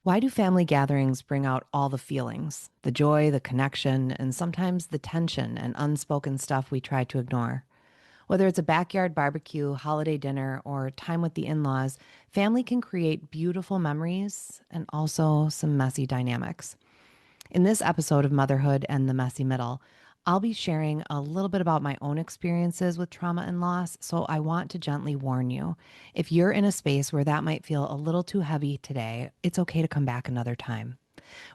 Why do family gatherings bring out all the feelings, the joy, the connection, and sometimes the tension and unspoken stuff we try to ignore? Whether it's a backyard barbecue, holiday dinner, or time with the in laws, family can create beautiful memories and also some messy dynamics. In this episode of Motherhood and the Messy Middle, I'll be sharing a little bit about my own experiences with trauma and loss. So I want to gently warn you. If you're in a space where that might feel a little too heavy today, it's okay to come back another time.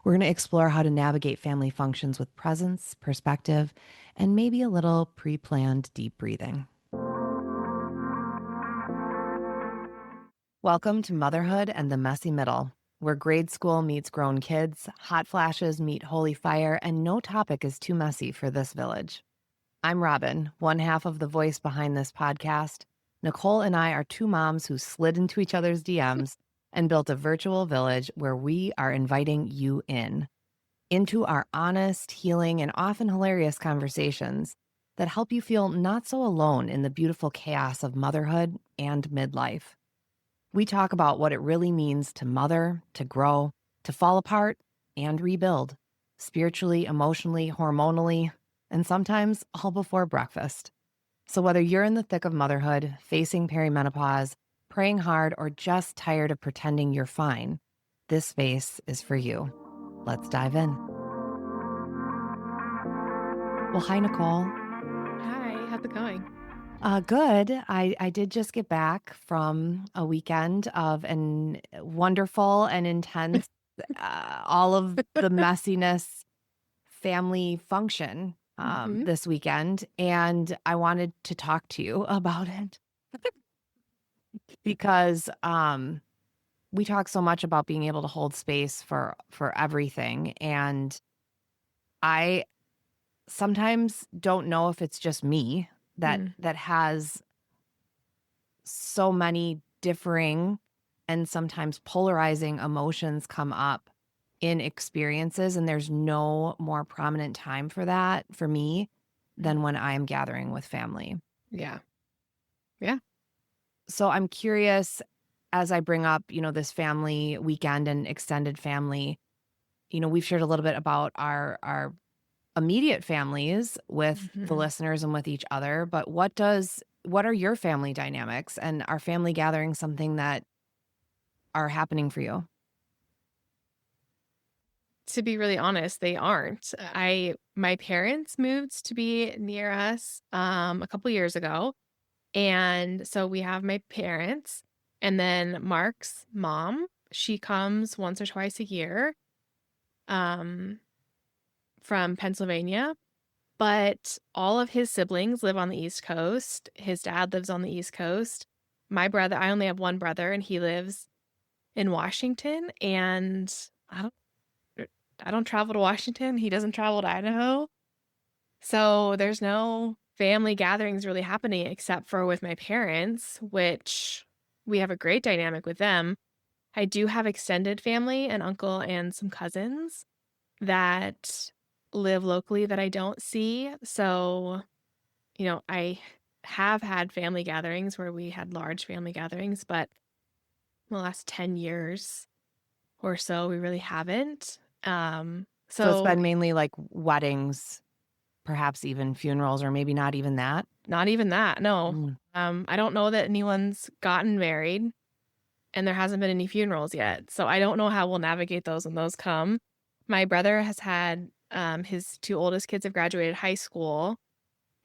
We're going to explore how to navigate family functions with presence, perspective, and maybe a little pre planned deep breathing. Welcome to Motherhood and the Messy Middle, where grade school meets grown kids, hot flashes meet holy fire, and no topic is too messy for this village. I'm Robin, one half of the voice behind this podcast. Nicole and I are two moms who slid into each other's DMs and built a virtual village where we are inviting you into our honest, healing, and often hilarious conversations that help you feel not so alone in the beautiful chaos of motherhood and midlife. We talk about what it really means to mother, to grow, to fall apart, and rebuild, spiritually, emotionally, hormonally, and sometimes all before breakfast. So whether you're in the thick of motherhood, facing perimenopause, praying hard, or just tired of pretending you're fine, this space is for you. Let's dive in. Well, hi, Nicole. Hi, how's it going? Good. I did just get back from a weekend of an wonderful and intense, all of the messiness family function Mhm. this weekend. And I wanted to talk to you about it because we talk so much about being able to hold space for everything. And I sometimes don't know if it's just me that Mm. that has so many differing and sometimes polarizing emotions come up in experiences, and there's no more prominent time for that for me Mm. than when I'm gathering with family. Yeah. Yeah. So I'm curious, as I bring up, this family weekend and extended family, we've shared a little bit about our immediate families with the Mhm. listeners and with each other, but what are your family dynamics, and are family gatherings something that are happening for you? To be really honest, they aren't. My parents moved to be near us, a couple years ago, and so we have my parents, and then Mark's mom, she comes once or twice a year, um, from Pennsylvania, but all of his siblings live on the East Coast. His dad lives on the East Coast. I only have one brother, and he lives in Washington, and I don't I don't travel to Washington, he doesn't travel to Idaho, so there's no family gatherings really happening except for with my parents, which we have a great dynamic with them. I do have extended family, an uncle and some cousins that live locally that I don't see, so, I have had family gatherings where we had large family gatherings, but in the last 10 years or so, we really haven't. So it's So been mainly like weddings, perhaps even funerals, or maybe not even that? not even that, no. Mm. I don't know that anyone's gotten married, and there hasn't been any funerals yet, so I don't know how we'll navigate those when those come. My brother has had, his 2 oldest kids have graduated high school,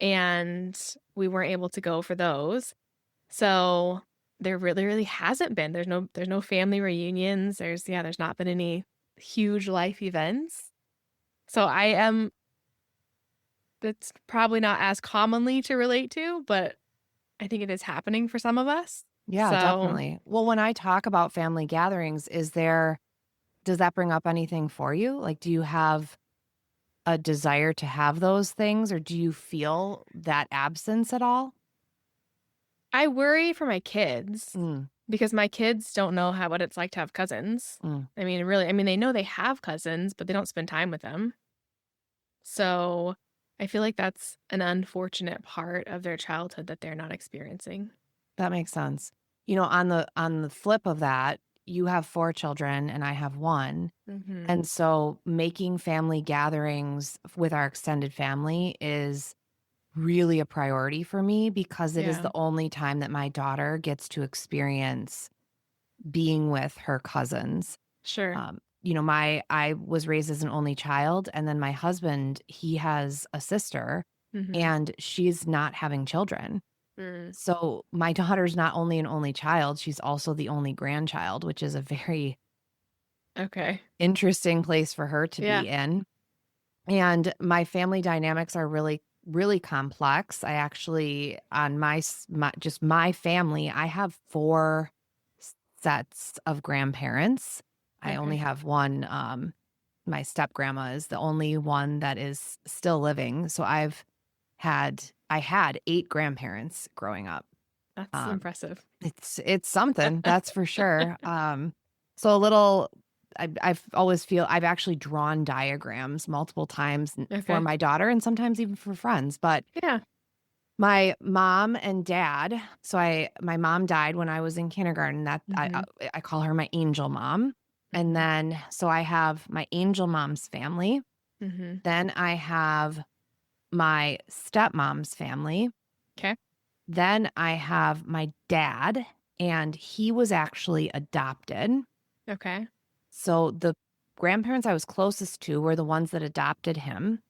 and we weren't able to go for those. So there really hasn't been. There's no family reunions. There's not been any huge life events. So I am That's probably not as commonly to relate to, but I think it is happening for some of us. Yeah, So, definitely. Well, when I talk about family gatherings, does that bring up anything for you? Like, do you have a desire to have those things, or do you feel that absence at all? I worry for my kids Mm, because my kids don't know what it's like to have cousins. mm. They know they have cousins, but they don't spend time with them. So, I feel like that's an unfortunate part of their childhood that they're not experiencing. That makes sense. On the flip of that, you have 4 children and I have 1. Mhm. And so making family gatherings with our extended family is really a priority for me because it is Yeah. the only time that my daughter gets to experience being with her cousins. Sure. I was raised as an only child, and then my husband, he has a sister, Mhm. and she's not having children. Mm. So my daughter's not only an only child, she's also the only grandchild, which is a very Okay. interesting place for her to Yeah. be in. And my family dynamics are really, really complex. I actually, on just my family, I have 4 sets of grandparents. I only Okay. have one. My step grandma is the only one that is still living. So I had 8 grandparents growing up. That's Um, impressive. it's something, that's for sure. So a little I've always feel I've actually drawn diagrams multiple times for Okay. my daughter and sometimes even for friends, but Yeah. my mom and dad, my mom died when I was in kindergarten. That Mhm. I call her my angel mom. And Mhm. then so I have my angel mom's family. Mhm. Then I have my stepmom's family. 'Kay. Then I have my dad, and he was actually adopted. Okay. So the grandparents I was closest to were the ones that adopted him,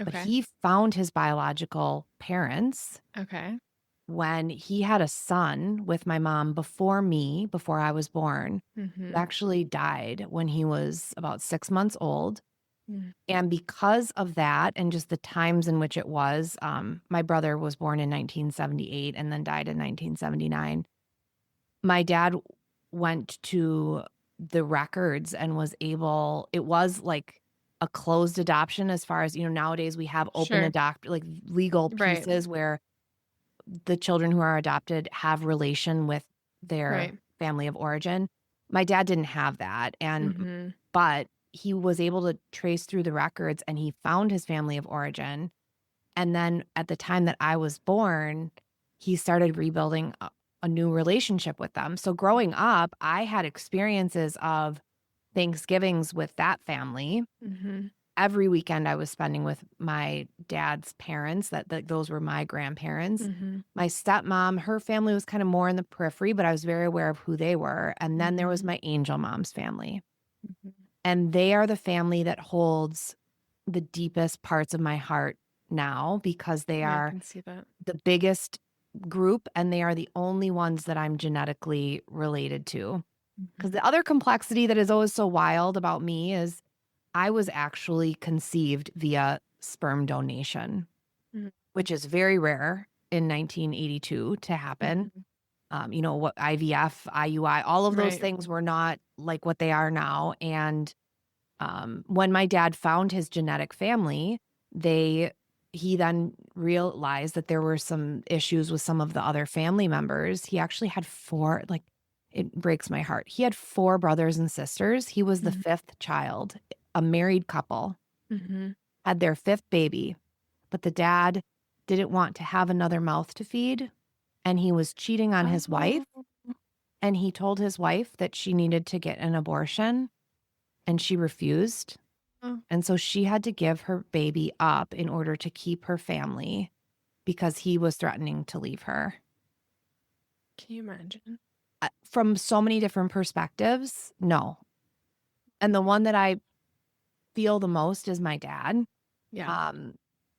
but Okay. he found his biological parents Okay. when he had a son with my mom before me, before I was born, who Mhm. actually died when he was about 6 months old. Mm. And because of that and just the times in which it was, my brother was born in 1978 and then died in 1979. My dad went to the records and was able it was like a closed adoption as far as, nowadays we have open Sure. adopt like legal Right. pieces where the children who are adopted have relation with their Right. family of origin. My dad didn't have that, Mhm. but he was able to trace through the records and he found his family of origin. And then at the time that I was born, he started rebuilding a new relationship with them. So growing up, I had experiences of Thanksgivings with that family. Mhm. Every weekend I was spending with my dad's parents, that those were my grandparents. Mhm. My stepmom, her family was kind of more in the periphery, but I was very aware of who they were. And then there was Mhm. my angel mom's family. Mhm. And they are the family that holds the deepest parts of my heart now because they Yeah, I are can see that. the biggest group and they are the only ones that I'm genetically related to. Because Mhm. the other complexity that is always so wild about me is I was actually conceived via sperm donation, Mhm. which is very rare in 1982 to happen. Mhm. What IVF, IUI, all of those Right. things were not like what they are now. And when my dad found his genetic family, he then realized that there were some issues with some of the other family members. He actually had 4, like, it breaks my heart. He had 4 brothers and sisters. He was the Mhm. 5th child, a married couple, Mhm. had their 5th baby, but the dad didn't want to have another mouth to feed, and he was cheating on his wife, Oh. and he told his wife that she needed to get an abortion, and she refused. Oh, And so she had to give her baby up in order to keep her family because he was threatening to leave her. can you imagine? From so many different perspectives, no. And the one that I feel the most is my dad. Yeah. Um,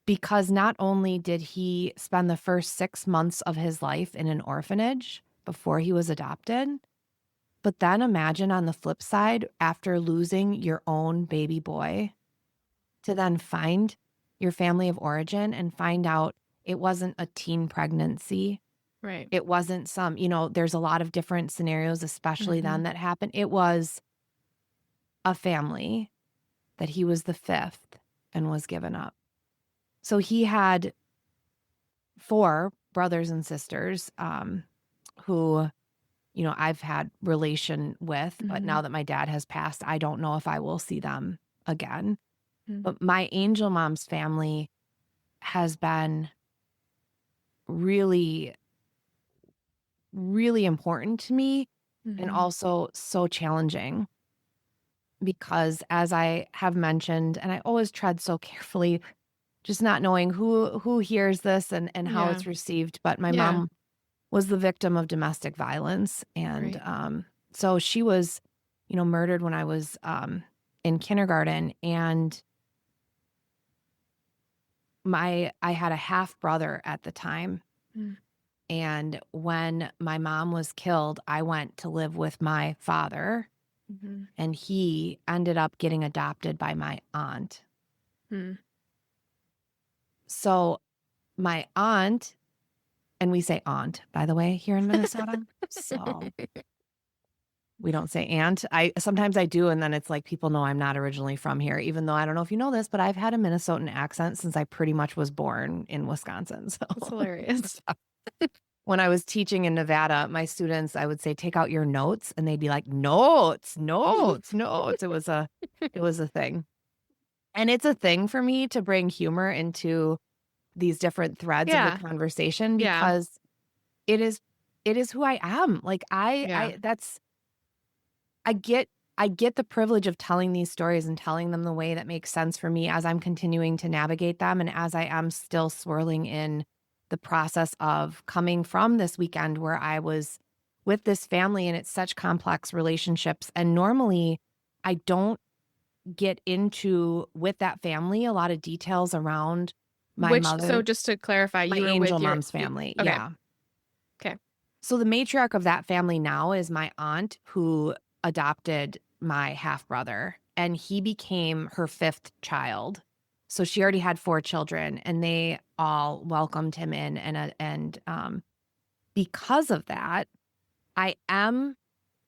because not only did he spend the first 6 months of his life in an orphanage before he was adopted, but then imagine on the flip side, after losing your own baby boy, to then find your family of origin and find out it wasn't a teen pregnancy. Right. It wasn't there's a lot of different scenarios, especially then Mhm. that happened. It was a family that he was the 5th and was given up. So he had 4 brothers and sisters who, I've had relation with, but Mhm. now that my dad has passed, I don't know if I will see them again. Mm. But my angel mom's family has been really, really important to me and Mhm. also so challenging because as I have mentioned, and I always tread so carefully, just not knowing who hears this and how Yeah. it's received, but my Yeah. mom was the victim of domestic violence, and, Right. so she was, murdered when I was, in kindergarten, and I had a half brother at the time, Mm. and when my mom was killed, I went to live with my father, Mhm. and he ended up getting adopted by my aunt. Mm. So, my aunt, and we say aunt, by the way, here in Minnesota, so we don't say aunt. Sometimes I do, and then it's like people know I'm not originally from here, even though I don't know if you know this, but I've had a Minnesotan accent since I pretty much was born in Wisconsin. So That's hilarious. when I was teaching in Nevada, my students, I would say, take out your notes, and they'd be like, notes, notes, notes. It was a thing. And it's a thing for me to bring humor into these different threads of the Yeah. conversation Yeah. because it is it is who I am. Like Yeah. I that's I get the privilege of telling these stories and telling them the way that makes sense for me as I'm continuing to navigate them and as I am still swirling in the process of coming from this weekend where I was with this family and it's such complex relationships. And normally I don't get into with that family a lot of details around my So mother, just to clarify, my you were angel with mom's your family. okay. Yeah. Okay. So the matriarch of that family now is my aunt who adopted my half brother, and he became her fifth child. So she already had four children, and they all welcomed him in. And because of that, I am.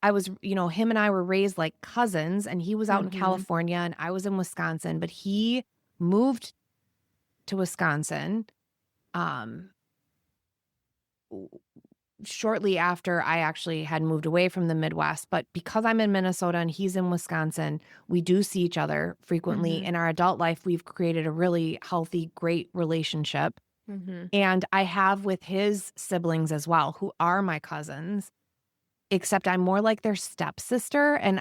I was, him and I were raised like cousins, and he was out in Mhm. California, and I was in Wisconsin. But he moved to Wisconsin. Um, Shortly after I actually had moved away from the Midwest, but because I'm in Minnesota and he's in Wisconsin, we do see each other frequently. Mhm. In our adult life, we've created a really healthy, great relationship. Mhm. And I have with his siblings as well, who are my cousins, except I'm more like their stepsister. And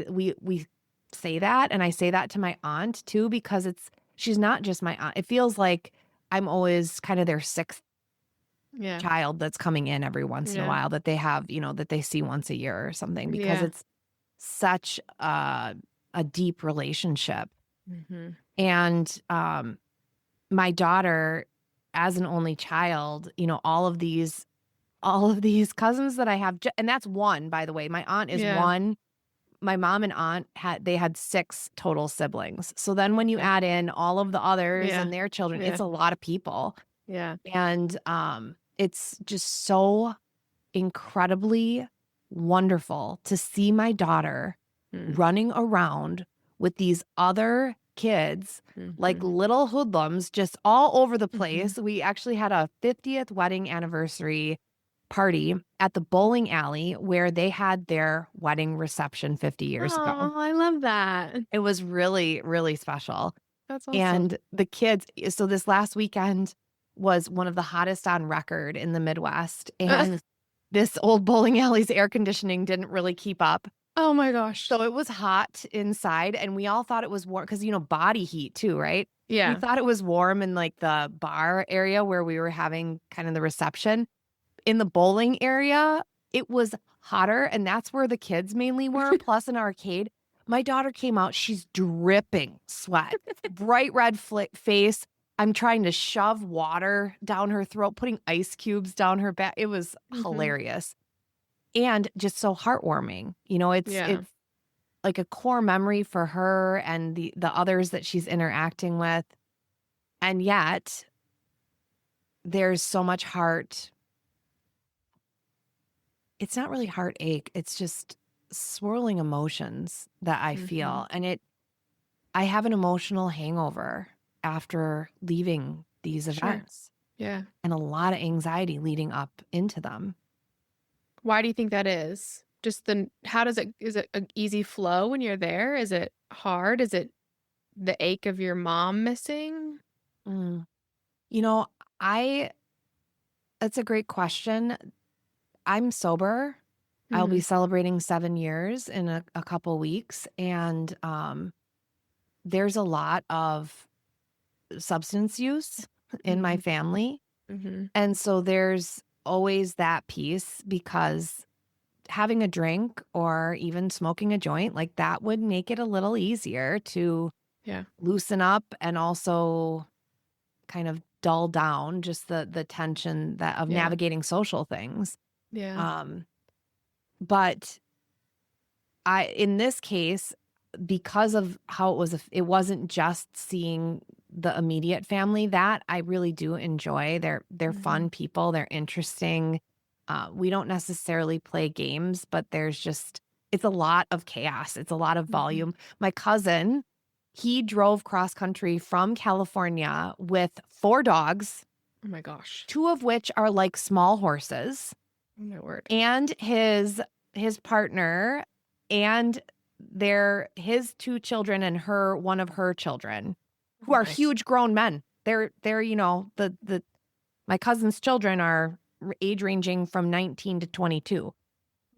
we say that, and I say that to my aunt too, because she's not just my aunt. It feels like I'm always kind of their sixth Yeah. child that's coming in every once in a Yeah. while that they have, that they see once a year or something because Yeah. it's such a deep relationship. Mhm. And my daughter, as an only child, all of these cousins that I have, and that's one, by the way. My aunt is Yeah. one. My mom and aunt had six total siblings. So then when you Okay. add in all of the others Yeah. and their children, Yeah. it's a lot of people. Yeah. And it's just so incredibly wonderful to see my daughter Mm. running around with these other kids like Mhm. little hoodlums just all over the Mhm. place. We actually had a 50th wedding anniversary party at the bowling alley where they had their wedding reception 50 years ago. Oh, I love that. It was really, really special. That's awesome. And the kids, so this last weekend was one of the hottest on record in the Midwest. And this old bowling alley's air conditioning didn't really keep up. Oh my gosh. So it was hot inside, and we all thought it was warm because, body heat too, right? We Yeah. thought it was warm in like the bar area where we were having kind of the reception. In the bowling area, it was hotter, and that's where the kids mainly were, plus an arcade. My daughter came out, she's dripping sweat, bright red face. I'm trying to shove water down her throat, putting ice cubes down her back. It was Mhm. hilarious and just so heartwarming. It's Yeah. like a core memory for her and the others that she's interacting with. And yet, there's so much heart. It's not really heartache, it's just swirling emotions that I Mhm. feel, and I have an emotional hangover after leaving these Sure. events Yeah. and a lot of anxiety leading up into them. Why do you think that is? Just the how does it is it an easy flow when you're there? Is it hard? Is it the ache of your mom missing? Mm. You know, I that's a great question. I'm sober, I'll be Mhm. celebrating 7 years in a couple weeks, and, there's a lot of substance use in my Mhm. family, Mhm. and so there's always that piece because having a drink or even smoking a joint, like, that would make it a little easier to Yeah. loosen up and also kind of dull down just the tension that of Yeah. navigating social things. Yeah. Um, but I in this case, because of how it wasn't just seeing the immediate family that I really do enjoy. They're Mhm. fun people, they're interesting. We don't necessarily play games, but there's just it's a lot of chaos. It's a lot of Mhm. volume. My cousin, he drove cross country from California with 4 dogs, Oh my gosh. 2 of which are like small horses, Oh my word. and his partner and his 2 children and one of her children, who are Nice. huge grown men. They're, the my cousin's children are age ranging from 19 to 22.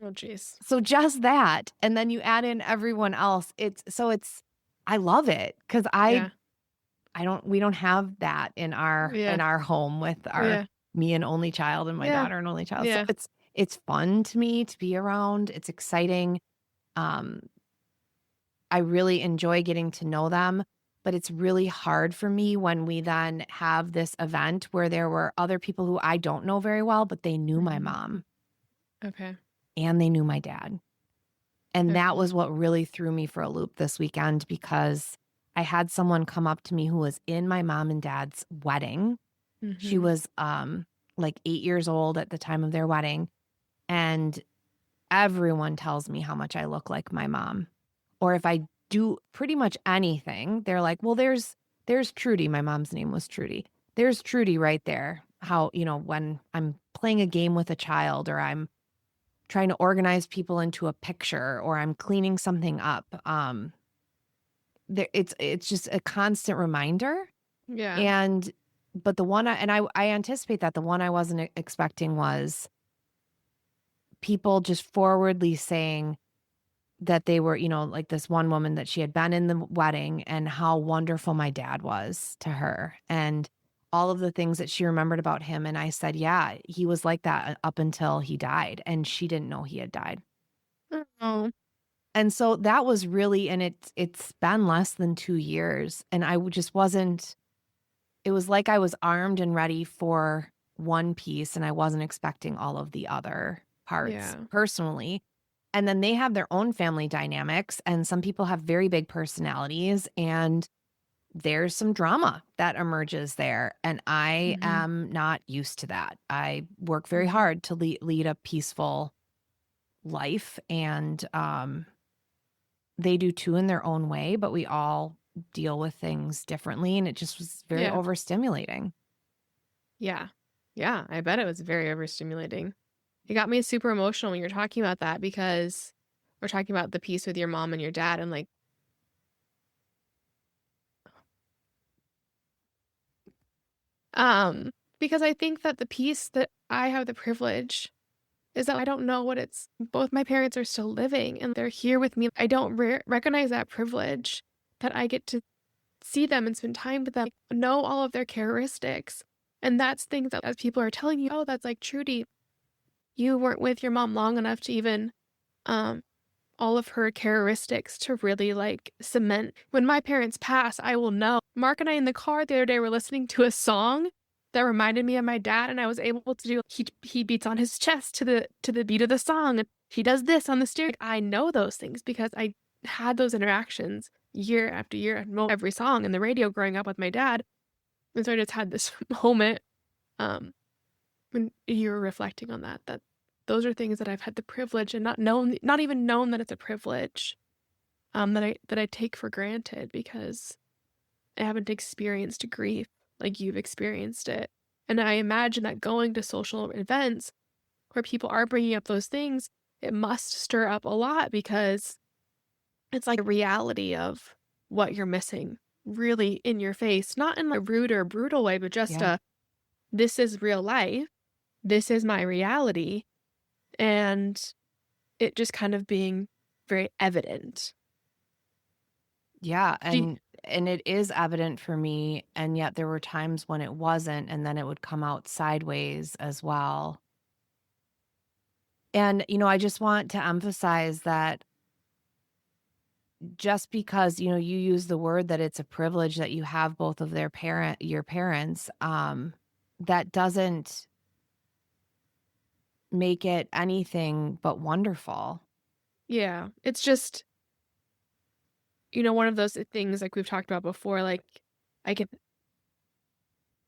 Oh jeez. So just that, and then you add in everyone else, it's I love it because Yeah. I don't we don't have that in Yeah. our home with our Yeah. me and only child and my Yeah. daughter and only child. So Yeah. it's fun to me to be around. It's exciting. Um, I really enjoy getting to know them, but it's really hard for me when we then have this event where there were other people who I don't know very well, but they knew my Mhm. mom Okay. and they knew my dad. And that Okay. was what really threw me for a loop this weekend because I had someone come up to me who was in my mom and dad's wedding. She Mhm. was, like 8 years old at the time of their wedding, and everyone tells me how much I look like my mom. Or if I do pretty much anything, they're like, "Well, there's Trudy." My mom's name was Trudy. "There's Trudy right there." How, when I'm playing a game with a child or I'm trying to organize people into a picture or I'm cleaning something up, it's just a constant reminder. Yeah. And but the one I anticipate that the one I wasn't expecting was people just forwardly saying that they were, like this one woman that she had been in the wedding and how wonderful my dad was to her and all of the things that she remembered about him. And I said, yeah, he was like that up until he died. And she didn't know he had died. Oh. And so that was really, and it's been less than 2 years. And just wasn't, it was like I was armed and ready for one piece and I wasn't expecting all of the other parts Yeah. personally. And then they have their own family dynamics, and some people have very big personalities, and there's some drama that emerges there. And I Mhm. am not used to that. I work very Mhm. hard to lead a peaceful life, and they do too in their own way, but we all deal with things differently. And it just was very Yeah. overstimulating. Yeah. Yeah. I bet it was very overstimulating. It got me super emotional when you're talking about that because we're talking about the piece with your mom and your dad and like um because I think that the piece that I have the privilege is that I don't know what it's both my parents are still living and they're here with me. I don't recognize that privilege that I get to see them and spend time with them, know all of their characteristics. And that's things that as people are telling you, oh, that's like Trudy, you weren't with your mom long enough to even um all of her characteristics to really like cement. When my parents pass, I will know. Mark and I in the car the other day were listening to a song that reminded me of my dad, and I was able to do. He beats on his chest to the beat of the song, and he does this on the steering. I know those things because I had those interactions year after year. I know every song in the radio growing up with my dad, and so I just had this moment um, when you were reflecting on that. That those are things that I've had the privilege and not even known that it's a privilege, that I take for granted because I haven't experienced grief like you've experienced it. And I imagine that going to social events where people are bringing up those things, it must stir up a lot because it's like a reality of what you're missing really in your face, not in like a rude or brutal way, but just Yeah. this is real life. This is my reality. And it just kind of being very evident. Yeah, Do you and it is evident for me, and yet there were times when it wasn't, and then it would come out sideways as well. And, I just want to emphasize that just because, you use the word that it's a privilege that you have both of your parents, that doesn't make it anything but wonderful. Yeah, it's just, one of those things like we've talked about before, like, I can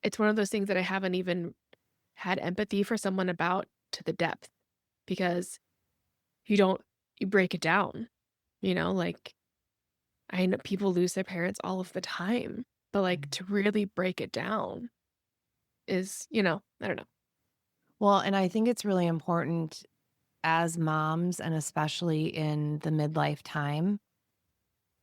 it's one of those things that I haven't even had empathy for someone about to the depth because you don't you break it down, like, I know people lose their parents all of the time, but, like, to really break it down is, I don't know. Well, and I think it's really important as moms, and especially in the midlife time,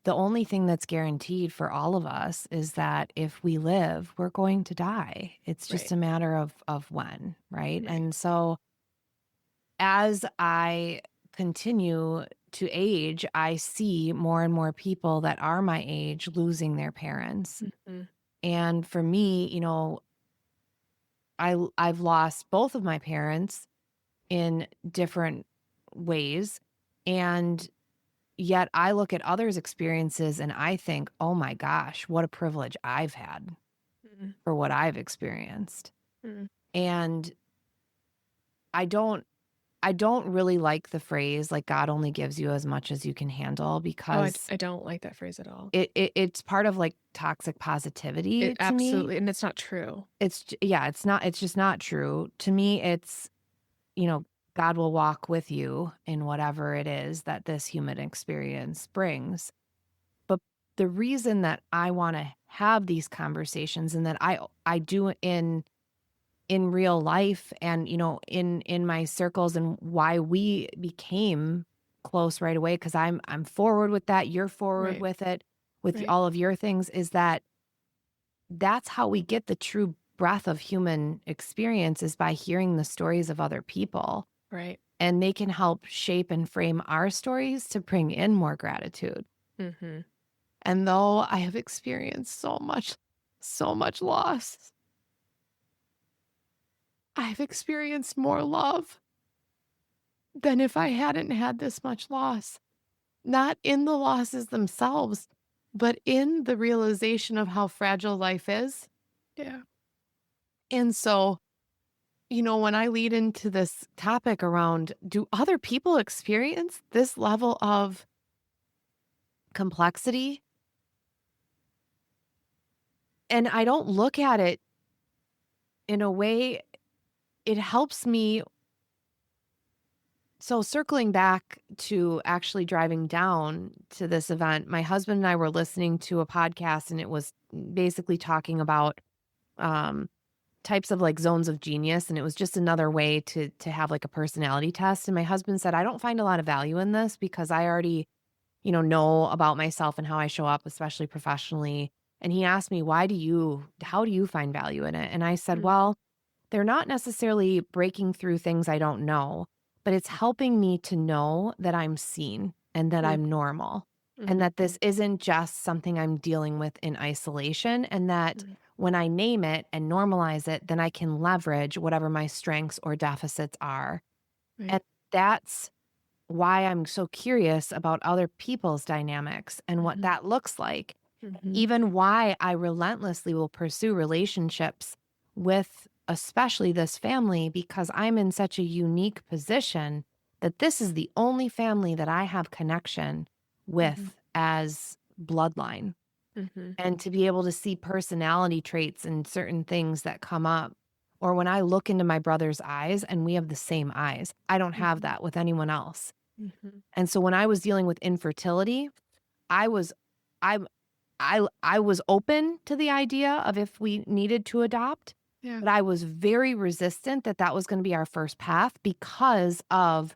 the only thing that's guaranteed for all of us is that if we live, we're going to die. It's just Right, a matter of when, right? right. And so as I continue to age, I see more and more people that are my age losing their parents. Mhm. And for me, I've lost both of my parents in different ways. And yet I look at others' experiences and I think, "Oh my gosh, what a privilege I've had Mhm, for what I've experienced." mhm. And I don't I don't really like the phrase like God only gives you as much as you can handle Oh, because I don't like that phrase at all. it's part of like toxic It positivity to me. absolutely and it's not true. Yeah, it's just not true. To me, it's, you know, God will walk with you in whatever it is that this human experience brings. But the reason that I want to have these conversations and that I do in real life and in my circles and why we became close right away because I'm forward with that, you're forward Right, with it with right, all of your things is that that's how we get the true breadth of human experience is by hearing the stories of other people, right. and they can help shape and frame our stories to bring in more gratitude. Mhm, And though I have experienced so much loss, I've experienced more love than if I hadn't had this much loss. Not in the losses themselves, but in the realization of how fragile life is. yeah. And so, when I lead into this topic around do other people experience this level of complexity? And I don't look at it in a way, it helps me. So, circling back to actually driving down to this event, my husband and I were listening to a podcast, and it was basically talking about um, types of like zones of genius. And it was just another way to have like a personality test. And my husband said, I don't find a lot of value in this because I already, know about myself and how I show up, especially professionally. And he asked me, how do you find value in it? And I said, Mm, well, they're not necessarily breaking through things I don't know, but it's helping me to know that I'm seen and that mm, I'm normal and mhm, that this isn't just something I'm dealing with in isolation. And that mhm, when I name it and normalize it, then I can leverage whatever my strengths or deficits are. And right. that's why I'm so curious about other people's dynamics and what Mhm, that looks like. mhm, Even why I relentlessly will pursue relationships with especially this family because I'm in such a unique position that this is the only family that I have connection mhm, with as bloodline. mhm, And to be able to see personality traits and certain things that come up. Or when I look into my brother's eyes and we have the same eyes, I don't have mhm, that with anyone else. mhm. And so when I was dealing with infertility, I was I I was open to the idea of if we needed to adopt, Yeah, but I was very resistant that that was gonna be our first path because of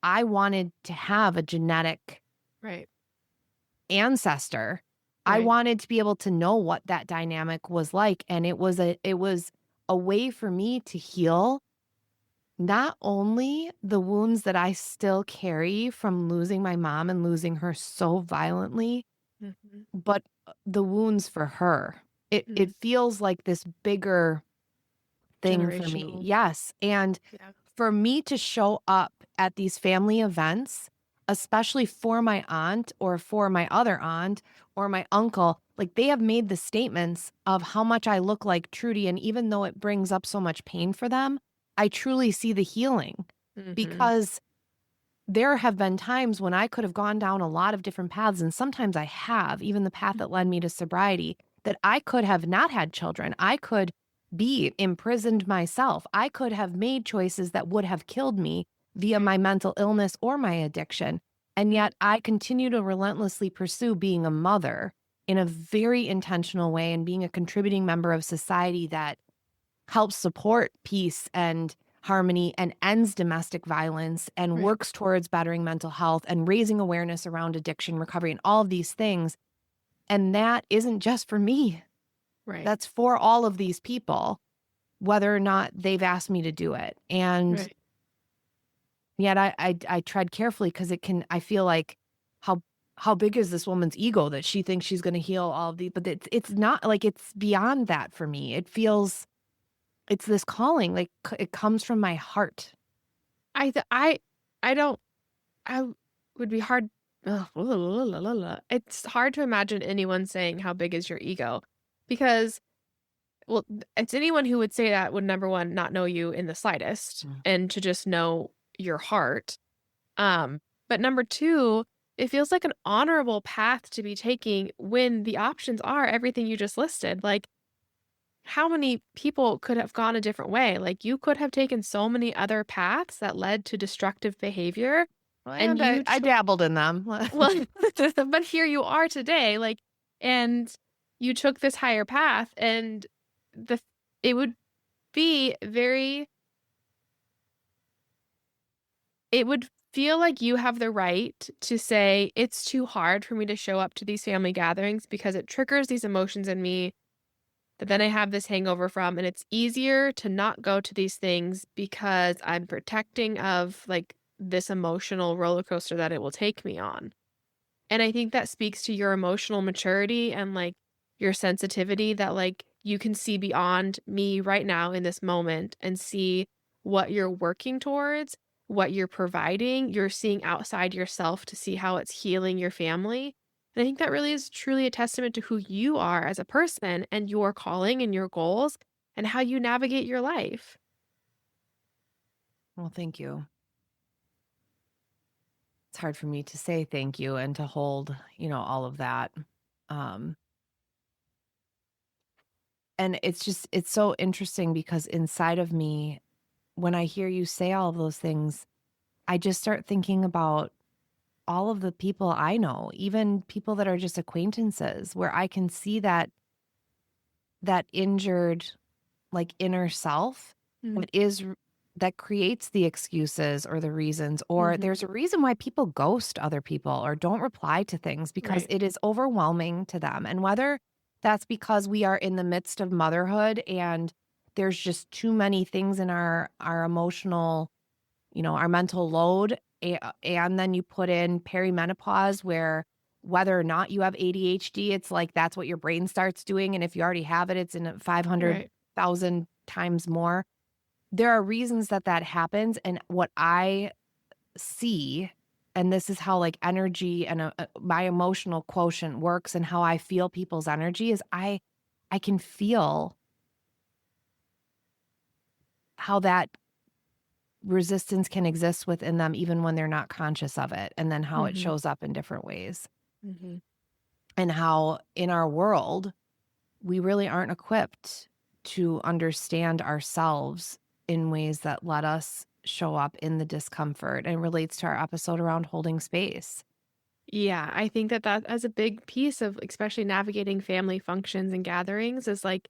I wanted to have a genetic right, ancestor. I right. wanted to be able to know what that dynamic was like, and it was a way for me to heal not only the wounds that I still carry from losing my mom and losing her so violently, Mhm. but the wounds for her. It Mm. feels like this bigger thing for me. Generational. Yes, and Yeah. for me to show up at these family events, especially for my aunt or for my other aunt or my uncle, like, they have made the statements of how much I look like Trudy, and even though it brings up so much pain for them, I truly see the healing Mhm. because there have been times when I could have gone down a lot of different paths, and sometimes I have, even the path that led me to sobriety, that I could have not had children. I could be imprisoned myself. I could have made choices that would have killed me via Right. my mental illness or my addiction. And Right. yet I continue to relentlessly pursue being a mother in a very intentional way and being a contributing member of society that helps support peace and harmony and ends domestic violence and Right. works towards bettering mental health and raising awareness around addiction recovery and all of these things. And that isn't just for me. Right. That's for all of these people, whether or not they've asked me to do it. And Right. yet I tread carefully because it can, I feel like how how big is this woman's ego that she thinks she's going to heal all of these, but it's not, like, it's beyond that for me. It feels, it's this calling, like, it comes from my heart. I th I don't I would be hard ugh, it's hard to imagine anyone saying, "How big is your ego?" Because, well, it's anyone who would say that would, number 1, not know you in the slightest, Mm. and to just know your heart. But number 2, it feels like an honorable path to be taking when the options are everything you just listed. Like, how many people could have gone a different way? Like, you could have taken so many other paths that led to destructive behavior, and And you I dabbled in them. well, but here you are today, like, and you took this higher path, and the it would be very it would feel like you have the right to say, "It's too hard for me to show up to these family gatherings because it triggers these emotions in me that then I have this hangover from, and it's easier to not go to these things because I'm protecting of, like, this emotional roller coaster that it will take me on." And I think that speaks to your emotional maturity and, like, your sensitivity that, like, you can see beyond me right now in this moment and see what you're working towards, what you're providing. You're seeing outside yourself to see how it's healing your family. And I think that really is truly a testament to who you are as a person and your calling and your goals and how you navigate your life. Well, thank you. It's hard for me to say thank you and to hold, all of that. Um, and it's just, it's so interesting because inside of me, when I hear you say all of those things, I just start thinking about all of the people I know, even people that are just acquaintances, where I can see that injured, like, inner self Mm, that that creates the excuses or the reasons, or mhm. there's a reason why people ghost other people or don't reply to things because Right, it is overwhelming to them. And whether that's because we are in the midst of motherhood and there's just too many things in our emotional, our mental load, and then you put in perimenopause where whether or not you have ADHD, it's like that's what your brain starts doing, and if you already have it, it's in a right. 500,000 times more. There are reasons that that happens, and what I see, and this is how, like, energy and, my emotional quotient works and how I feel people's energy is I can feel how that resistance can exist within them even when they're not conscious of it, and then how it Mhm, shows up in different ways. mhm. And how in our world, we really aren't equipped to understand ourselves in ways that let us show up in the discomfort, and relates to our episode around holding space. Yeah, I think that that as a big piece of especially navigating family functions and gatherings is like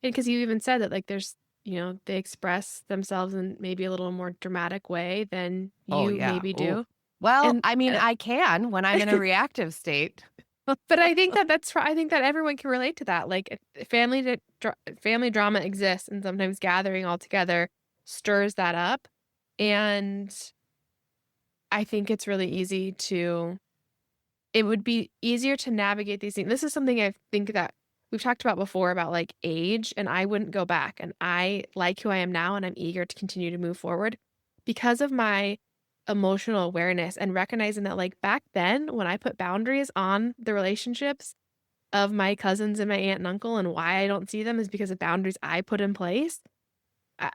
because you even said that like there's they express themselves in maybe a little more dramatic way than Oh, you yeah. maybe Ooh. do. Well, And I mean, I can when I'm in a reactive state. but I think that I think that everyone can relate to that. Like family drama exists and sometimes gathering all together stirs that up. And I think it would be easier to navigate these things. This is something I think that we've talked about before about like age, and I wouldn't go back. And I like who I am now, and I'm eager to continue to move forward because of my emotional awareness and recognizing that, like, back then, when I put boundaries on the relationships of my cousins and my aunt and uncle, and why I don't see them is because of boundaries I put in place. I,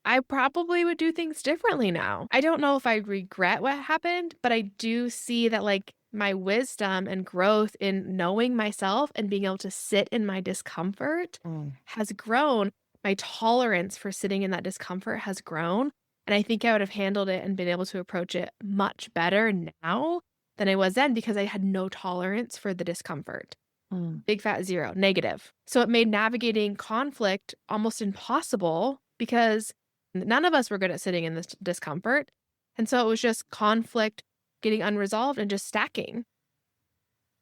I probably would do things differently now. I don't know if I regret what happened, but I do see that, like, my wisdom and growth in knowing myself and being able to sit in my discomfort Mm. has grown. My tolerance for sitting in that discomfort has grown. And I think I would have handled it and been able to approach it much better now than I was then because I had no tolerance for the discomfort. Mm. Big fat 0, negative. So it made navigating conflict almost impossible because none of us were good at sitting in this discomfort. And so it was just conflict getting unresolved and just stacking.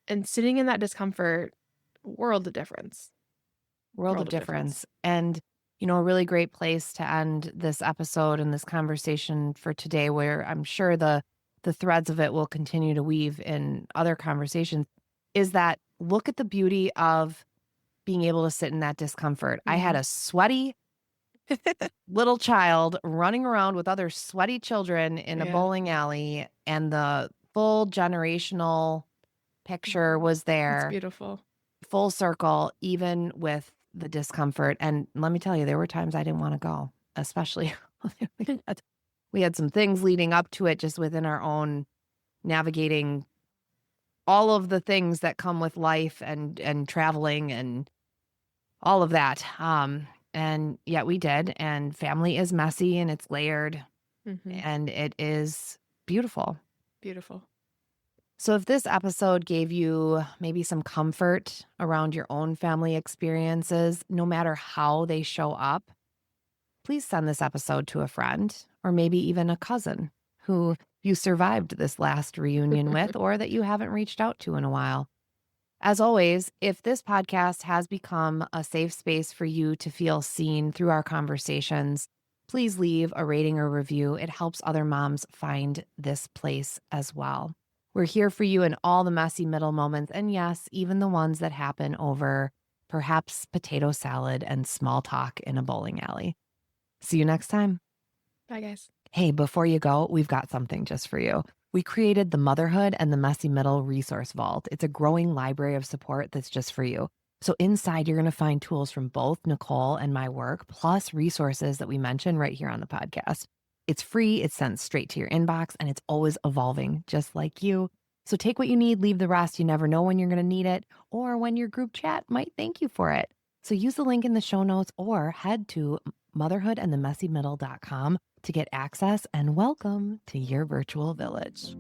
And sitting in that discomfort, world of difference. World of World of difference. difference. And, a really great place to end this episode and this conversation for today, where I'm sure the threads of it will continue to weave in other conversations, is that look at the beauty of being able to sit in that discomfort. I had Mhm. a sweaty little child running around with other sweaty children in a Yeah. bowling alley, and the full generational picture Mhm. was It's there, beautiful. full circle, even with the discomfort. And let me tell you, there were times I didn't want to go, especially we had some things leading up to it just within our own navigating all of the things that come with life and traveling and all of that. And yet we did. And family is messy and it's layered Mhm. and it is beautiful. Beautiful. So, if this episode gave you maybe some comfort around your own family experiences, no matter how they show up, please send this episode to a friend or maybe even a cousin who you survived this last reunion with or that you haven't reached out to in a while. As always, if this podcast has become a safe space for you to feel seen through our conversations, please leave a rating or review. It helps other moms find this place as well. We're here for you in all the messy middle moments, and yes, even the ones that happen over perhaps potato salad and small talk in a bowling alley. See you next time. Bye, guys. Hey, before you go, we've got something just for you. We created the Motherhood and the Messy Middle Resource Vault. It's a growing library of support that's just for you. So inside, you're going to find tools from both Nicole and my work, plus resources that we mention right here on the podcast. It's free, it's sent straight to your inbox, and it's always evolving, just like you. So take what you need, leave the rest. You never know when you're going to need it or when your group chat might thank you for it. So use the link in the show notes or head to motherhoodandthemessymiddle.com to get access and welcome to your virtual village.